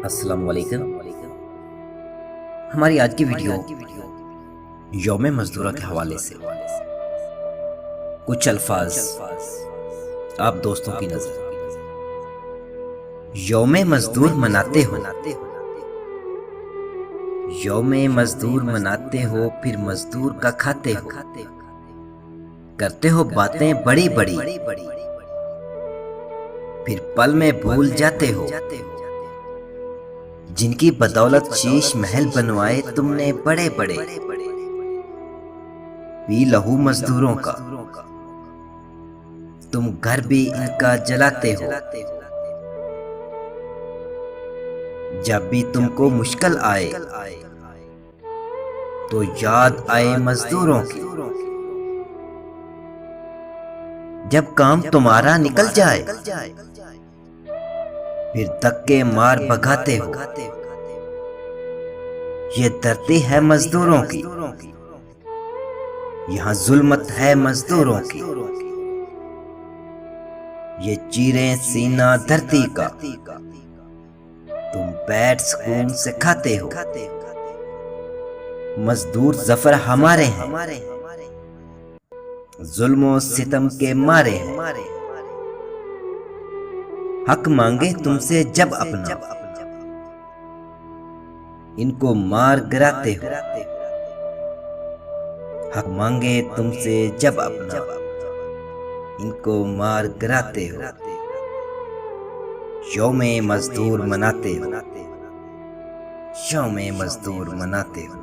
अस्सलाम वालेकुम। हमारी आज की वीडियो यौम मजदूरा के हवाले से कुछ अल्फाज आप दोस्तों की नजर। यौम मजदूर मनाते हो, यौम मजदूर मनाते हो, फिर मजदूर का खाते हो, करते हो बातें बड़ी बड़ी, फिर पल में भूल जाते हो जिनकी बदौलत शीश महल बनवाए तुमने बड़े बड़े। पी लहू मजदूरों का तुम घर भी इनका जलाते हो। जब भी तुमको मुश्किल आए तो याद आए मजदूरों की। जब काम तुम्हारा निकल जाए फिर धक्के मार भगाते हो। ये धरती है मजदूरों की, यहाँ जुल्मत है मजदूरों की। ये चीरे सीना धरती का, तुम बैठ सुकून से खाते हो। मजदूर जफर हमारे हैं, जुल्मों सितम के मारे हैं। हक मांगे तुमसे जब अपना, इनको मार गिराते हो। हक मांगे तुमसे जब अपना, इनको मार गिराते हो। यौम मजदूर मनाते हो, यौम मजदूर मनाते हो।